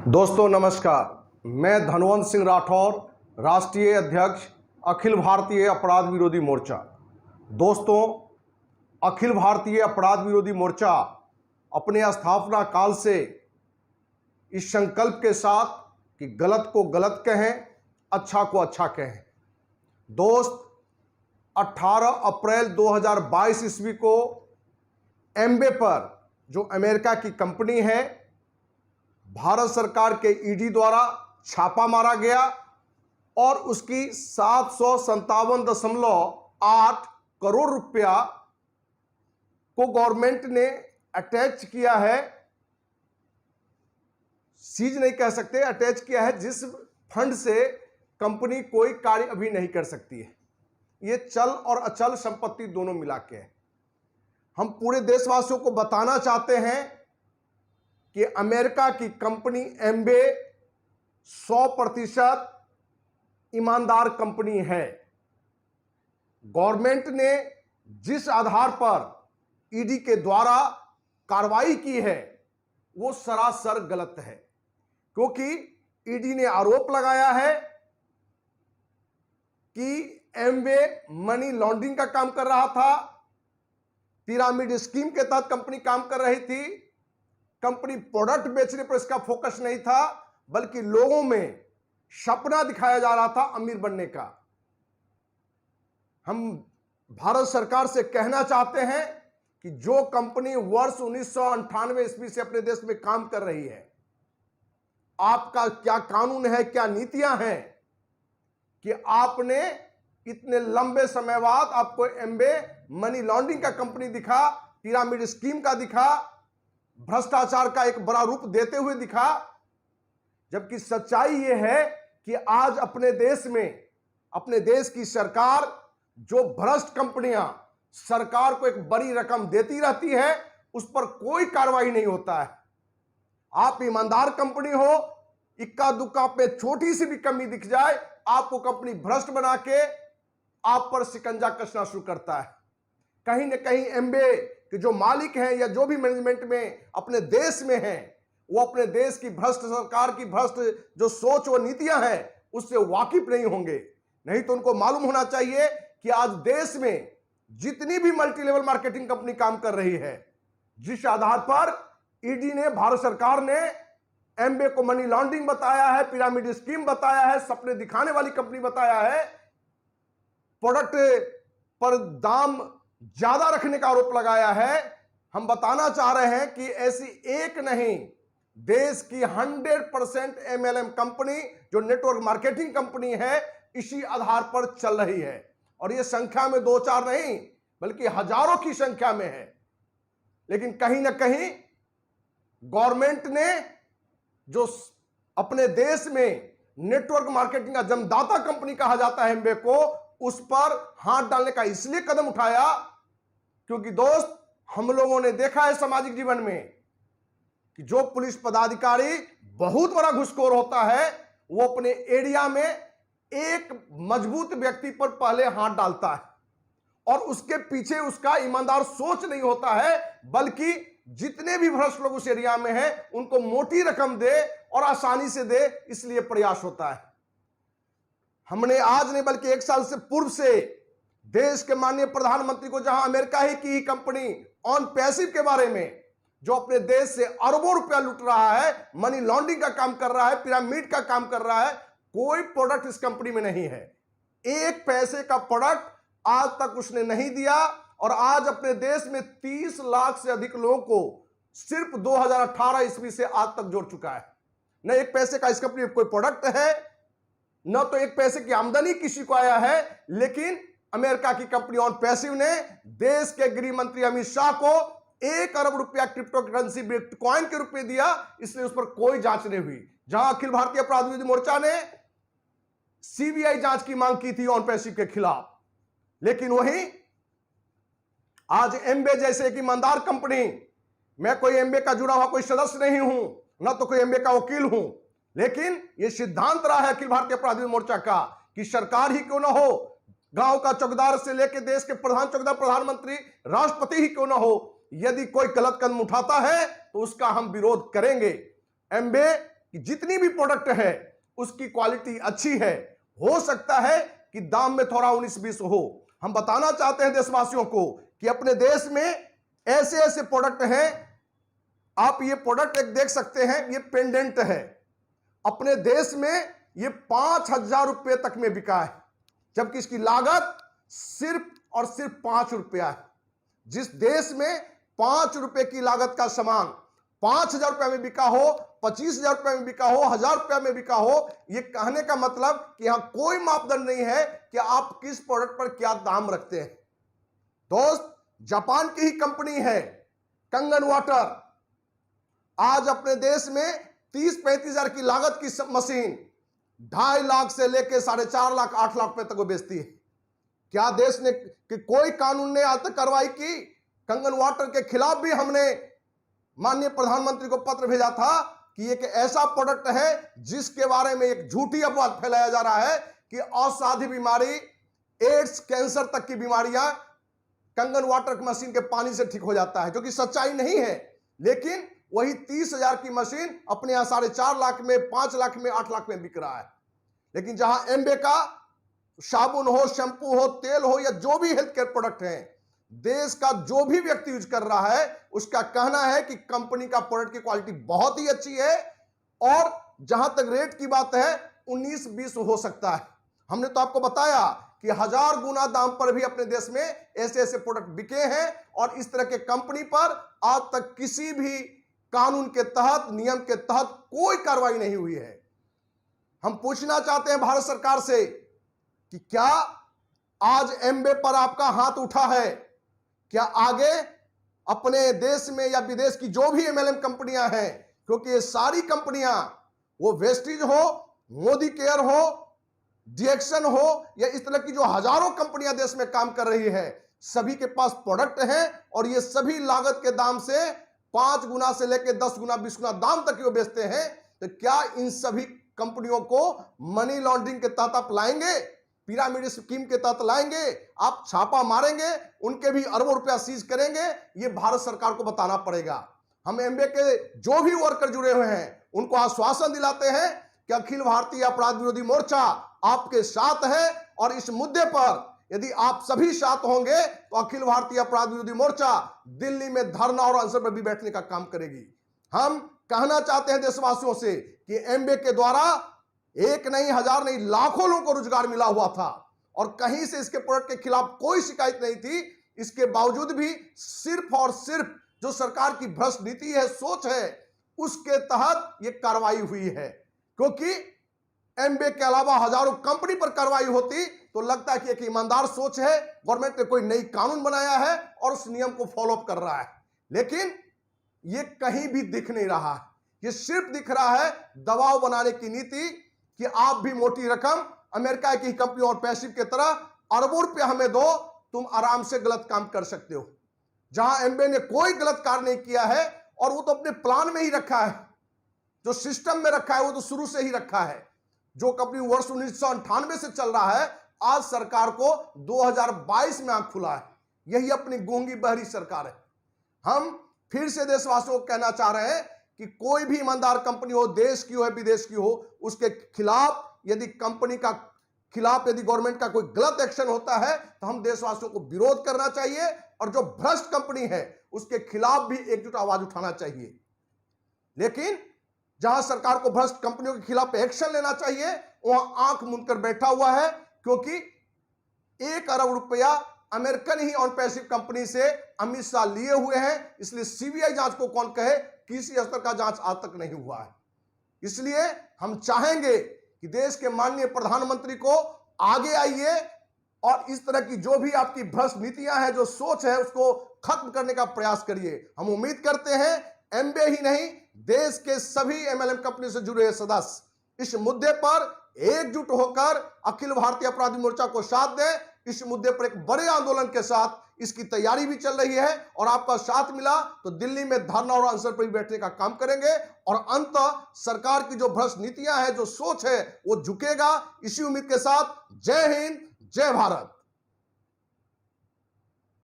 दोस्तों नमस्कार, मैं धनवंत सिंह राठौर, राष्ट्रीय अध्यक्ष अखिल भारतीय अपराध विरोधी मोर्चा। दोस्तों, अखिल भारतीय अपराध विरोधी मोर्चा अपने स्थापना काल से इस संकल्प के साथ कि गलत को गलत कहें, अच्छा को अच्छा कहें। दोस्त, 18 अप्रैल 2022 ईस्वी को एम्बे पर, जो अमेरिका की कंपनी है, भारत सरकार के ईडी द्वारा छापा मारा गया और उसकी 757.8 करोड़ रुपया को गवर्नमेंट ने अटैच किया है। सीज नहीं कह सकते, अटैच किया है, जिस फंड से कंपनी कोई कार्य अभी नहीं कर सकती है। ये चल और अचल संपत्ति दोनों मिला के है। हम पूरे देशवासियों को बताना चाहते हैं कि अमेरिका की कंपनी एम्बे 100% ईमानदार कंपनी है। गवर्नमेंट ने जिस आधार पर ईडी के द्वारा कार्रवाई की है वो सरासर गलत है, क्योंकि ईडी ने आरोप लगाया है कि एम्बे मनी लॉन्ड्रिंग का काम कर रहा था। पिरामिड स्कीम के तहत कंपनी काम कर रही थी। कंपनी प्रोडक्ट बेचने पर इसका फोकस नहीं था, बल्कि लोगों में सपना दिखाया जा रहा था अमीर बनने का। हम भारत सरकार से कहना चाहते हैं कि जो कंपनी वर्ष 1998 ईस्वी से अपने देश में काम कर रही है, आपका क्या कानून है, क्या नीतियां हैं कि आपने इतने लंबे समय बाद आपको एम्बे मनी लॉन्ड्रिंग का कंपनी दिखा, पिरामिड स्कीम का दिखा, भ्रष्टाचार का एक बड़ा रूप देते हुए दिखा। जबकि सच्चाई यह है कि आज अपने देश में, अपने देश की सरकार, जो भ्रष्ट कंपनियां सरकार को एक बड़ी रकम देती रहती है, उस पर कोई कार्रवाई नहीं होता है। आप ईमानदार कंपनी हो, इक्का दुक्का पे छोटी सी भी कमी दिख जाए, आपको कंपनी भ्रष्ट बना के आप पर शिकंजा कसना शुरू करता है। कहीं ना कहीं एम्बे कि जो मालिक हैं या जो भी मैनेजमेंट में अपने देश में हैं, वो अपने देश की भ्रष्ट सरकार की भ्रष्ट जो सोच व नीतियां हैं उससे वाकिफ नहीं होंगे। नहीं तो उनको मालूम होना चाहिए कि आज देश में जितनी भी मल्टी लेवल मार्केटिंग कंपनी काम कर रही है, जिस आधार पर ईडी ने, भारत सरकार ने एम्बे को मनी लॉन्ड्रिंग बताया है, पिरामिड स्कीम बताया है, सपने दिखाने वाली कंपनी बताया है, प्रोडक्ट पर दाम ज्यादा रखने का आरोप लगाया है, हम बताना चाह रहे हैं कि ऐसी एक नहीं, देश की 100% एमएलएम कंपनी जो नेटवर्क मार्केटिंग कंपनी है, इसी आधार पर चल रही है। और यह संख्या में 2-4 नहीं, बल्कि हजारों की संख्या में है। लेकिन कहीं ना कहीं गवर्नमेंट ने, जो अपने देश में नेटवर्क मार्केटिंग का जन्मदाता कंपनी कहा जाता है एम्बे को, उस पर हाथ डालने का इसलिए कदम उठाया क्योंकि दोस्त, हम लोगों ने देखा है सामाजिक जीवन में कि जो पुलिस पदाधिकारी बहुत बड़ा घुसखोर होता है, वो अपने एरिया में एक मजबूत व्यक्ति पर पहले हाथ डालता है और उसके पीछे उसका ईमानदार सोच नहीं होता है, बल्कि जितने भी भ्रष्ट लोग उस एरिया में हैं उनको मोटी रकम दे और आसानी से दे, इसलिए प्रयास होता है। हमने आज नहीं बल्कि 1 साल से पूर्व से देश के माननीय प्रधानमंत्री को, जहां अमेरिका ही की ही कंपनी ऑन पैसिव के बारे में, जो अपने देश से अरबों रुपया लूट रहा है, मनी लॉन्ड्रिंग का काम कर रहा है, पिरामिड का काम कर रहा है, कोई प्रोडक्ट इस कंपनी में नहीं है। 1 पैसे का प्रोडक्ट आज तक उसने नहीं दिया और आज अपने देश में 30 लाख से अधिक लोगों को सिर्फ 2018 ईस्वी से आज तक जोड़ चुका है। न 1 पैसे का इस कंपनी में कोई प्रोडक्ट है, न तो 1 पैसे की आमदनी किसी को आया है। लेकिन अमेरिका की कंपनी ऑन पैसिव ने देश के गृह मंत्री अमित शाह को 1 अरब रुपया क्रिप्टो करेंसी बिटकॉइन के रूप में दिया, इसलिए उस पर कोई जांच नहीं हुई। जहां अखिल भारतीय अपराध विरोधी मोर्चा ने सीबीआई जांच की मांग की थी ऑन पैसिव के खिलाफ, लेकिन वहीं आज एम्बे जैसे एक ईमानदार कंपनी, मैं कोई एम्बे का जुड़ा हुआ कोई सदस्य नहीं हूं, न तो कोई एम्बे का वकील हूं, लेकिन यह सिद्धांत रहा है अखिल भारतीय अपराध विरोधी मोर्चा का कि सरकार ही क्यों ना हो, गांव का चौकीदार से लेकर देश के प्रधान चौकीदार, प्रधानमंत्री, राष्ट्रपति ही क्यों ना हो, यदि कोई गलत कदम उठाता है तो उसका हम विरोध करेंगे। एम्बे कि जितनी भी प्रोडक्ट है उसकी क्वालिटी अच्छी है, हो सकता है कि दाम में थोड़ा 19-20 हो। हम बताना चाहते हैं देशवासियों को कि अपने देश में ऐसे ऐसे प्रोडक्ट हैं। आप ये प्रोडक्ट एक देख सकते हैं, ये पेंडेंट है, अपने देश में ये 5,000 रुपए तक में बिका है, जबकि इसकी लागत सिर्फ और सिर्फ 5 रुपया है। जिस देश में 5 रुपए की लागत का सामान 5,000 रुपए में बिका हो, 25,000 रुपए में बिका हो, 1,000 रुपए में बिका हो, यह कहने का मतलब कि यहां कोई मापदंड नहीं है कि आप किस प्रोडक्ट पर क्या दाम रखते हैं। दोस्त, जापान की ही कंपनी है कंगन वाटर, आज अपने देश में 30-35 हजार की लागत की मशीन 2.5 लाख से लेकर 4.5 लाख 8 लाख रुपए तक वो बेचती है। क्या देश ने कि कोई कानून ने आज तक कार्रवाई की? कंगन वाटर के खिलाफ भी हमने माननीय प्रधानमंत्री को पत्र भेजा था कि एक ऐसा प्रोडक्ट है जिसके बारे में एक झूठी अफवाह फैलाया जा रहा है कि असाध्य बीमारी, एड्स, कैंसर तक की बीमारियां कंगन वाटर मशीन के पानी से ठीक हो जाता है, जो कि सच्चाई नहीं है। लेकिन वही 30,000 की मशीन अपने यहां 4.5 लाख में, 5 लाख में, 8 लाख में बिक रहा है। लेकिन जहां एम्बे का साबुन हो, शैंपू हो, तेल हो या जो भी हेल्थ केयर प्रोडक्ट है, देश का जो भी व्यक्ति यूज कर रहा है उसका कहना है कि कंपनी का प्रोडक्ट की क्वालिटी बहुत ही अच्छी है। और जहां तक रेट की बात है 19-20 हो सकता है। हमने तो आपको बताया कि 1000 गुना दाम पर भी अपने देश में ऐसे ऐसे प्रोडक्ट बिके हैं और इस तरह के कंपनी पर आज तक किसी भी कानून के तहत, नियम के तहत कोई कार्रवाई नहीं हुई है। हम पूछना चाहते हैं भारत सरकार से कि क्या आज एम्बे पर आपका हाथ उठा है? क्या आगे अपने देश में या विदेश की जो भी एमएलएम कंपनियां हैं, क्योंकि ये सारी कंपनियां, वो वेस्टीज हो, मोदी केयर हो, डीएक्शन हो या इस तरह की जो हजारों कंपनियां देश में काम कर रही है, सभी के पास प्रोडक्ट हैं और ये सभी लागत के दाम से 5 गुना से लेकर 10 गुना 20 गुना दाम तक वो बेचते हैं। तो क्या इन सभी कंपनियों को मनी लॉन्ड्रिंग के तहत आप लाएंगे, पिरामिड स्कीम के तहत लाएंगे, आप छापा मारेंगे, उनके भी अरबों रुपया सीज करेंगे? ये भारत सरकार को बताना पड़ेगा। हम एमबे के जो भी वर्कर जुड़े हुए हैं उनको आश्वासन दिलाते हैं कि अखिल भारतीय अपराध विरोधी मोर्चा आपके साथ है और इस मुद्दे पर यदि आप सभी साथ होंगे तो अखिल भारतीय अपराध विरोधी मोर्चा दिल्ली में धरना और अनशन पर भी बैठने का काम करेगी। हम कहना चाहते हैं देशवासियों से कि एमबे के द्वारा एक नहीं, हजार नहीं, लाखों लोगों को रोजगार मिला हुआ था और कहीं से इसके प्रोडक्ट के खिलाफ कोई शिकायत नहीं थी। इसके बावजूद भी सिर्फ और सिर्फ जो सरकार की भ्रष्ट नीति है, सोच है, उसके तहत यह कार्रवाई हुई है। क्योंकि एमबे के अलावा हजारों कंपनी पर कार्रवाई होती तो लगता है कि एक ईमानदार सोच है, गवर्नमेंट ने कोई नई कानून बनाया है और उस नियम को फॉलो अप कर रहा है। लेकिन यह कहीं भी दिख नहीं रहा है। यह सिर्फ दिख रहा है दबाव बनाने की नीति कि आप भी मोटी रकम अमेरिका की कंपनी और पैसिव की तरह अरबों रुपया हमें दो, तुम आराम से गलत काम कर सकते हो। जहां एमबे ने कोई गलत कार्य नहीं किया है और वो तो अपने प्लान में ही रखा है, जो सिस्टम में रखा है वो तो शुरू से ही रखा है। जो कंपनी वर्ष 1998 से चल रहा है, आज सरकार को 2022 में आंख खुला है। यही अपनी गूंगी बहरी सरकार है। हम फिर से देशवासियों को कहना चाह रहे हैं कि कोई भी ईमानदार कंपनी हो, देश की हो या विदेश की हो, उसके खिलाफ यदि कंपनी का खिलाफ यदि गवर्नमेंट का कोई गलत एक्शन होता है तो हम देशवासियों को विरोध करना चाहिए और जो भ्रष्ट कंपनी है उसके खिलाफ भी एकजुट आवाज उठाना चाहिए। लेकिन जहां सरकार को भ्रष्ट कंपनियों के खिलाफ एक्शन लेना चाहिए वहां आंख मूंद कर बैठा हुआ है, क्योंकि 1 अरब रुपया American he on passive company से अमित शाह लिए हुए हैं। इसलिए सीबीआई जांच को कौन कहे, किसी स्तर का जांच आज तक नहीं हुआ है। इसलिए हम चाहेंगे कि देश के माननीय प्रधानमंत्री को आगे आइए और इस तरह की जो भी आपकी भ्रष्ट नीतियां हैं, जो सोच है, उसको खत्म करने का प्रयास करिए। हम उम्मीद करते हैं एमबे ही नहीं, देश के सभी एमएलएम कंपनी से जुड़े सदस्य इस मुद्दे पर एकजुट होकर अखिल भारतीय अपराधी मोर्चा को साथ दें। इस मुद्दे पर एक बड़े आंदोलन के साथ इसकी तैयारी भी चल रही है और आपका साथ मिला तो दिल्ली में धरना और अनशन पर भी बैठने का काम करेंगे और अंततः सरकार की जो भ्रष्ट नीतियां हैं, जो सोच है, वो झुकेगा। इसी उम्मीद के साथ जय हिंद, जय भारत।